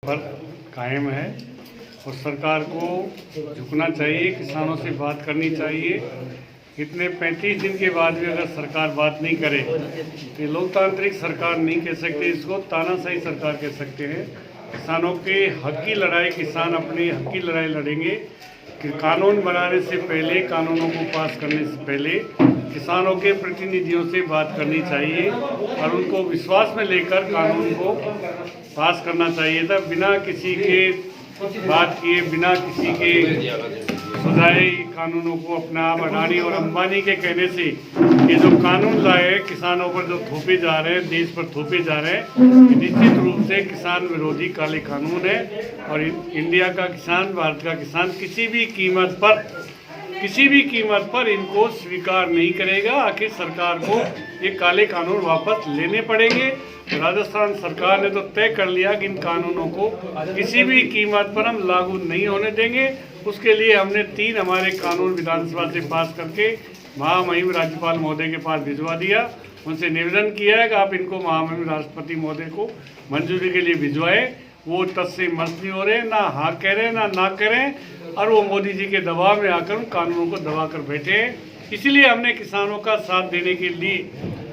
पर कायम है और सरकार को झुकना चाहिए, किसानों से बात करनी चाहिए। इतने 35 दिन के बाद भी अगर सरकार बात नहीं करे तो ये लोकतांत्रिक सरकार नहीं कह सकते, इसको तानाशाही सरकार कह सकते हैं। किसानों के हक की लड़ाई, किसान अपने हक की लड़ाई लड़ेंगे कि कानून बनाने से पहले, कानूनों को पास करने से पहले किसानों के प्रतिनिधियों से बात करनी चाहिए और उनको विश्वास में लेकर कानून को पास करना चाहिए था। बिना किसी के बात किए, बिना किसी के सुझाए कानूनों को अपना आप अडानी और अंबानी के कहने से ये जो कानून लाए किसानों पर जो थोपे जा रहे हैं, देश पर थोपे जा रहे हैं, ये निश्चित रूप से किसान विरोधी काले कानून है। और इंडिया का किसान, भारत का किसान किसी भी कीमत पर इनको स्वीकार नहीं करेगा। आखिर सरकार को ये काले कानून वापस लेने पड़ेंगे। राजस्थान सरकार ने तो तय कर लिया कि इन कानूनों को किसी भी कीमत पर हम लागू नहीं होने देंगे। उसके लिए हमने 3 हमारे कानून विधानसभा से पास करके महामहिम राज्यपाल महोदय के पास भिजवा दिया। उनसे निवेदन किया है कि आप इनको महामहिम राष्ट्रपति महोदय को मंजूरी के लिए भिजवाएं। वो तस से मस नहीं हो रहे, ना हाँ कह रहे ना कह रहे, और वो मोदी जी के दबाव में आकर उन कानूनों को दबा कर बैठे हैं। इसलिए हमने किसानों का साथ देने के लिए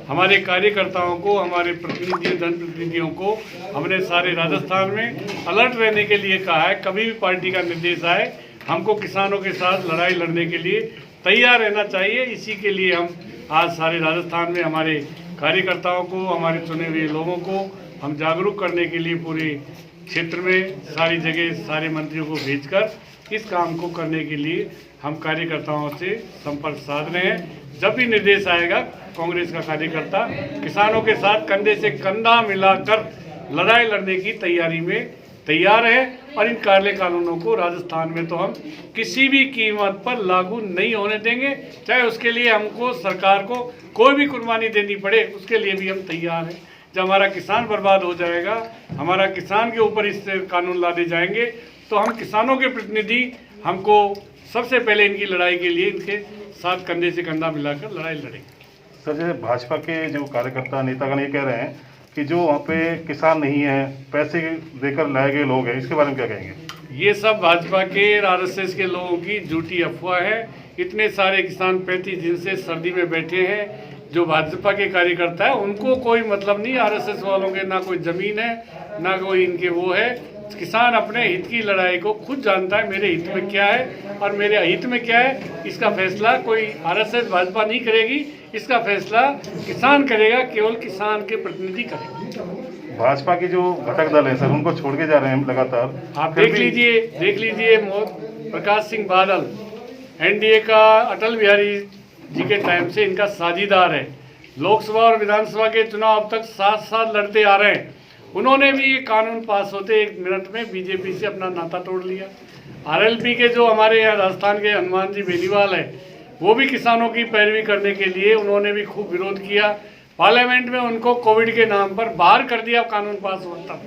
हमारे कार्यकर्ताओं को, हमारे प्रतिनिधियों, जनप्रतिनिधियों को हमने सारे राजस्थान में अलर्ट रहने के लिए कहा है। कभी भी पार्टी का निर्देश आए, हमको किसानों के साथ लड़ाई लड़ने के लिए तैयार रहना चाहिए। इसी के लिए हम आज सारे राजस्थान में हमारे कार्यकर्ताओं को, हमारे चुने हुए लोगों को हम जागरूक करने के लिए पूरे क्षेत्र में सारी जगह सारे मंत्रियों को भेजकर इस काम को करने के लिए हम कार्यकर्ताओं से संपर्क साध रहे हैं। जब भी निर्देश आएगा, कांग्रेस का कार्यकर्ता किसानों के साथ कंधे से कंधा मिलाकर लड़ाई लड़ने की तैयारी में तैयार है। और इन काले कानूनों को राजस्थान में तो हम किसी भी कीमत पर लागू नहीं होने देंगे, चाहे उसके लिए हमको सरकार को कोई भी कुर्बानी देनी पड़े, उसके लिए भी हम तैयार हैं। जब हमारा किसान बर्बाद हो जाएगा, हमारा किसान के ऊपर इससे कानून लादे जाएंगे, तो हम किसानों के प्रतिनिधि हमको सबसे पहले इनकी लड़ाई के लिए इनके साथ कंधे से कंधा मिलाकर लड़ाई लड़ेंगे। सर, जैसे भाजपा के जो कार्यकर्ता नेतागण ये कह रहे हैं कि जो वहाँ पे किसान नहीं है, पैसे देकर लाए गए लोग हैं, इसके बारे में क्या कहेंगे? ये सब भाजपा के, आरएसएस के लोगों की झूठी अफवाह है। इतने सारे किसान 35 दिन से सर्दी में बैठे हैं। जो भाजपा के कार्यकर्ता है उनको कोई मतलब नहीं, आरएसएस वालों के ना कोई ज़मीन है, ना कोई इनके वो है। किसान अपने हित की लड़ाई को खुद जानता है, मेरे हित में क्या है और मेरे हित में क्या है। इसका फैसला कोई आरएसएस भाजपा नहीं करेगी, इसका फैसला किसान करेगा, केवल किसान के प्रतिनिधि करेंगे। भाजपा की जो घटक दल है सर, उनको छोड़ के जा रहे हैं लगातार। आप देख लीजिए प्रकाश सिंह बादल एनडीए का अटल बिहारी जी के टाइम से इनका साझीदार है। लोकसभा और विधानसभा के चुनाव अब तक 7 साल लड़ते आ रहे हैं। उन्होंने भी ये कानून पास होते 1 मिनट में बीजेपी से अपना नाता तोड़ लिया। आरएलपी के जो हमारे यहाँ राजस्थान के हनुमान जी बेनीवाल है, वो भी किसानों की पैरवी करने के लिए उन्होंने भी खूब विरोध किया। पार्लियामेंट में उनको कोविड के नाम पर बाहर कर दिया कानून पास होता,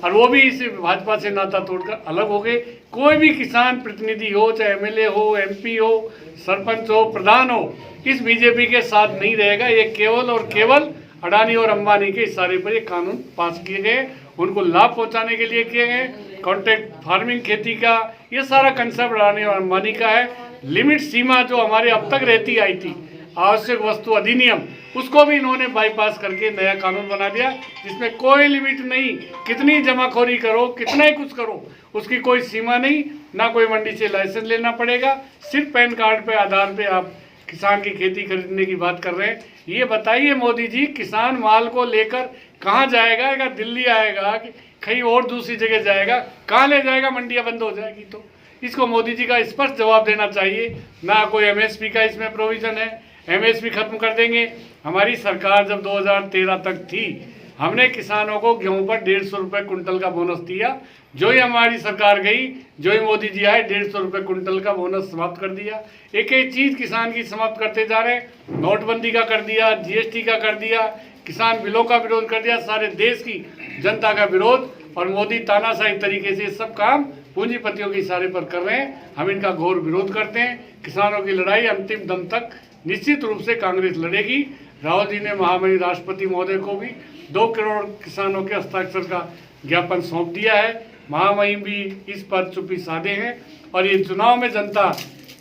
और वो भी इस भाजपा से नाता तोड़कर अलग हो गए। कोई भी किसान प्रतिनिधि हो, चाहे एमएलए हो, एमपी हो, सरपंच हो, प्रधान हो, इस बीजेपी के साथ नहीं रहेगा। ये केवल और केवल अडानी और अंबानी के इशारे पर ये कानून पास किए गए, उनको लाभ पहुंचाने के लिए किए गए। कॉन्ट्रैक्ट फार्मिंग, खेती का ये सारा कंसेप्ट अडानी और अंबानी का है। लिमिट सीमा जो हमारे अब तक रहती आई थी, आवश्यक वस्तु अधिनियम, उसको भी इन्होंने बाईपास करके नया कानून बना दिया, जिसमें कोई लिमिट नहीं। कितनी जमाखोरी करो, कितना ही कुछ करो, उसकी कोई सीमा नहीं। ना कोई मंडी से लाइसेंस लेना पड़ेगा, सिर्फ पैन कार्ड पे, आधार पे आप किसान की खेती खरीदने की बात कर रहे हैं। ये बताइए मोदी जी, किसान माल को लेकर कहाँ जाएगा? क्या दिल्ली आएगा कि कहीं और दूसरी जगह जाएगा? कहाँ ले जाएगा? मंडियाँ बंद हो जाएगी। तो इसको मोदी जी का स्पष्ट जवाब देना चाहिए। ना कोई एमएसपी का इसमें प्रोविज़न है, एमएसपी खत्म कर देंगे। हमारी सरकार जब 2013 तक थी, हमने किसानों को गेहूं पर 150 रुपये कुंटल का बोनस दिया। जो ही हमारी सरकार गई, जो ही मोदी जी आए, 150 रुपये कुंटल का बोनस समाप्त कर दिया। एक एक चीज़ किसान की समाप्त करते जा रहे हैं। नोटबंदी का कर दिया, जीएसटी का कर दिया, किसान बिलों का विरोध कर दिया, सारे देश की जनता का विरोध। और मोदी तानाशाही तरीके से सब काम पूंजीपतियों के इशारे पर कर रहे हैं। हम इनका घोर विरोध करते हैं। किसानों की लड़ाई अंतिम दम तक निश्चित रूप से कांग्रेस लड़ेगी। राहुल जी ने महामहिम राष्ट्रपति महोदय को भी 2 करोड़ किसानों के हस्ताक्षर का ज्ञापन सौंप दिया है। महामहिम भी इस पर चुप्पी साधे हैं और ये चुनाव में जनता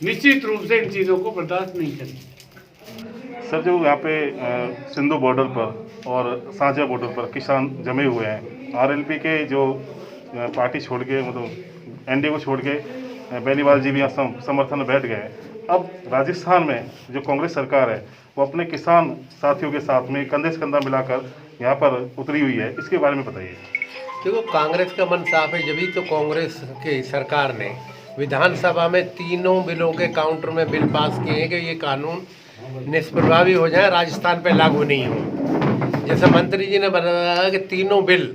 निश्चित रूप से इन चीज़ों को बर्दाश्त नहीं करेगी। सर, जो यहाँ पे सिंधु बॉर्डर पर और साझा बॉर्डर पर किसान जमे हुए हैं, आरएलपी के जो पार्टी छोड़ के, मतलब एनडीए को छोड़ के बेनीवाल जी भी यहाँ समर्थन में बैठ गए हैं। अब राजस्थान में जो कांग्रेस सरकार है वो अपने किसान साथियों के साथ में कंधे से कंधा मिलाकर यहाँ पर उतरी हुई है, इसके बारे में बताइए। देखो, कांग्रेस का मन साफ है। जब तो कांग्रेस की सरकार ने विधानसभा में तीनों बिलों के काउंटर में बिल पास किए हैं कि ये कानून निष्प्रभावी हो जाए, राजस्थान पे लागू नहीं हो। जैसे मंत्री जी ने बताया कि तीनों बिल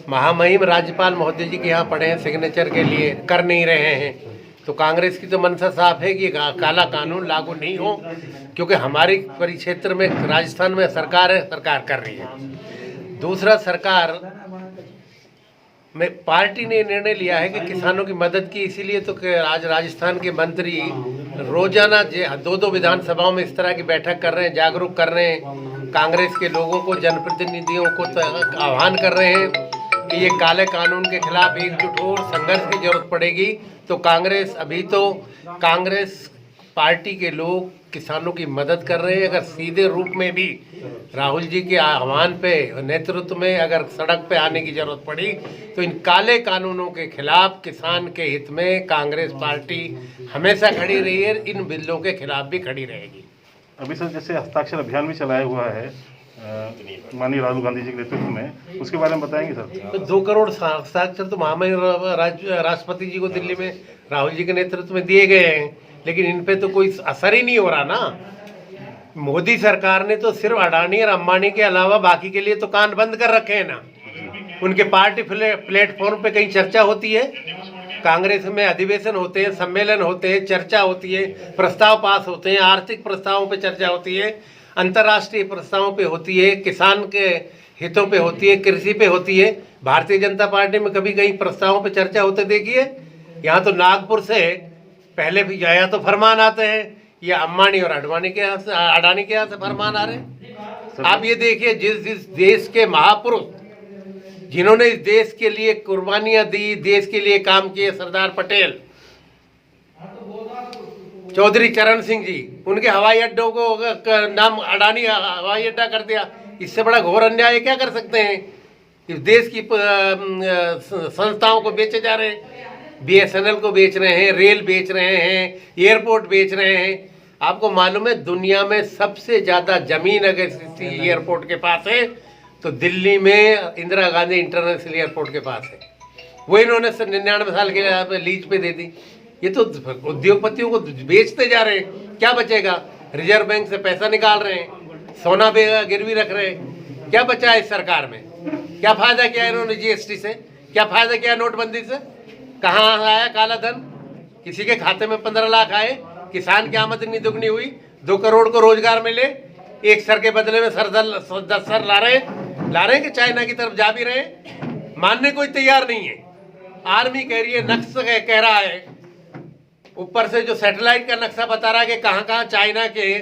महामहिम राज्यपाल महोदय जी के यहाँ पड़े हैं सिग्नेचर के लिए, कर नहीं रहे हैं। तो कांग्रेस की तो मंशा साफ है कि काला कानून लागू नहीं हो, क्योंकि हमारे परिक्षेत्र में राजस्थान में सरकार है, सरकार कर रही है। दूसरा, सरकार में पार्टी ने निर्णय लिया है कि किसानों की मदद की, इसीलिए तो कि आज राजस्थान के मंत्री रोजाना 2-2 विधानसभाओं में इस तरह की बैठक कर रहे हैं, जागरूक कर रहे हैं कांग्रेस के लोगों को, जनप्रतिनिधियों को आह्वान कर रहे हैं कि ये काले कानून के खिलाफ एकजुट हो, संघर्ष की जरूरत पड़ेगी। तो कांग्रेस, अभी तो कांग्रेस पार्टी के लोग किसानों की मदद कर रहे हैं। अगर सीधे रूप में भी राहुल जी के आह्वान पे, नेतृत्व में अगर सड़क पे आने की जरूरत पड़ी तो इन काले कानूनों के खिलाफ, किसान के हित में कांग्रेस पार्टी हमेशा खड़ी रही है, इन बिलों के खिलाफ भी खड़ी रहेगी। अभी सर, जैसे हस्ताक्षर अभियान भी चलाया हुआ है माननीय राहुल गांधी जी के नेतृत्व में, उसके बारे में बताएंगे सर। तो 2 करोड़ हस्ताक्षर तो महामहिम राष्ट्रपति जी को दिल्ली में राहुल जी के नेतृत्व में दिए गए हैं, लेकिन इन पे तो कोई असर ही नहीं हो रहा ना। मोदी सरकार ने तो सिर्फ अडानी और अंबानी के अलावा बाकी के लिए तो कान बंद कर रखे हैं ना। उनके पार्टी प्लेटफॉर्म पे कहीं चर्चा होती है, कांग्रेस में अधिवेशन होते हैं, सम्मेलन होते हैं, चर्चा होती है, प्रस्ताव पास होते हैं, आर्थिक प्रस्तावों पे चर्चा होती है, अंतर्राष्ट्रीय प्रस्तावों पे होती है, किसान के हितों पे होती है, कृषि पे होती है। भारतीय जनता पार्टी में कभी कहीं प्रस्तावों पे चर्चा होते देखिए? यहाँ तो नागपुर से पहले भी या तो फरमान आते हैं या अंबानी और अडानी के यहाँ से फरमान आ रहे हैं। आप ये देखिए, जिस देश के महापुरुष जिन्होंने इस देश के लिए कुर्बानियां दी, देश के लिए काम किए, सरदार पटेल, चौधरी चरण सिंह जी, उनके हवाई अड्डों को नाम अडानी हवाई अड्डा कर दिया। इससे बड़ा घोर अन्याय क्या कर सकते हैं? इस देश की संस्थाओं को बेचे जा रहे हैं, BSNL को बेच रहे हैं, रेल बेच रहे हैं, एयरपोर्ट बेच रहे हैं। आपको मालूम है दुनिया में सबसे ज़्यादा ज़मीन अगर एयरपोर्ट के पास है तो दिल्ली में इंदिरा गांधी इंटरनेशनल एयरपोर्ट के पास है। वो इन्होंने 99 साल के लिए लीज पे दे दी। ये तो उद्योगपतियों को बेचते जा रहे हैं। क्या बचेगा? रिजर्व बैंक से पैसा निकाल रहे हैं, सोना गिरवी रख रहे हैं। क्या बचा है इस सरकार में? क्या फायदा किया इन्होंने GST से? क्या फायदा किया नोटबंदी से? कहाँ आया काला धन? किसी के खाते में 15 लाख आए, किसान की आमदनी दुगनी हुई, 2 करोड़ को रोजगार मिले, एक सर के बदले में 10 सर ला रहे हैं कि चाइना की तरफ जा भी रहे हैं। मानने कोई तैयार नहीं है। आर्मी कह रही है, नक्शा कह रहा है, ऊपर से जो सैटेलाइट का नक्शा बता रहा है कि कहाँ कहाँ चाइना के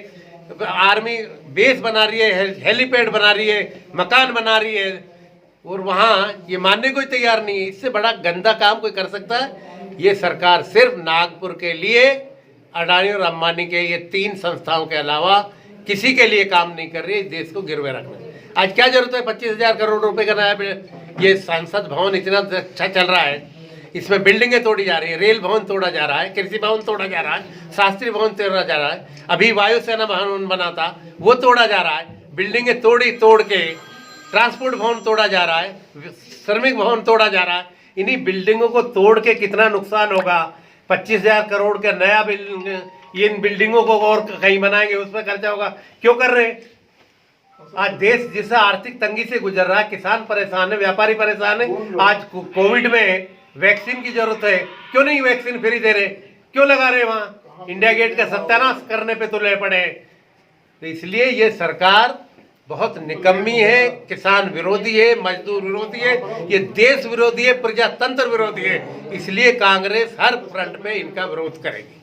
आर्मी बेस बना रही है, हेलीपैड बना रही है, मकान बना रही है, और वहाँ ये मानने कोई तैयार नहीं है। इससे बड़ा गंदा काम कोई कर सकता है? ये सरकार सिर्फ नागपुर के लिए, अडानी और अंबानी के ये 3 संस्थाओं के अलावा किसी के लिए काम नहीं कर रही है देश को गिरवे रखने। आज क्या जरूरत है 25,000 करोड़ रुपए का नया ये संसद भवन इतना अच्छा चल रहा है, इसमें बिल्डिंगें तोड़ी जा रही है, रेल भवन तोड़ा जा रहा है, कृषि भवन तोड़ा जा रहा है, शास्त्रीय भवन तोड़ा जा रहा है, अभी वायुसेना भवन बना था वो तोड़ा जा रहा है। बिल्डिंगें तोड़ के ट्रांसपोर्ट भवन तोड़ा जा रहा है, श्रमिक भवन तोड़ा जा रहा है। इन्हीं बिल्डिंगों को तोड़ के कितना नुकसान होगा? 25,000 करोड़ का नया बिल्डिंग, इन बिल्डिंगों को और कहीं बनाएंगे, उस पर खर्चा होगा। क्यों कर रहे हैं? आज देश जिस आर्थिक तंगी से गुजर रहा है, किसान परेशान है, व्यापारी परेशान है। आज कोविड में वैक्सीन की जरूरत है, क्यों नहीं वैक्सीन फ्री दे रहे? क्यों लगा रहे वहां? इंडिया गेट का सत्यानाश करने पे तुले पड़े। तो इसलिए ये सरकार बहुत निकम्मी है, किसान विरोधी है, मजदूर विरोधी है, ये देश विरोधी है, प्रजातंत्र विरोधी है। इसलिए कांग्रेस हर फ्रंट पे इनका विरोध करेगी।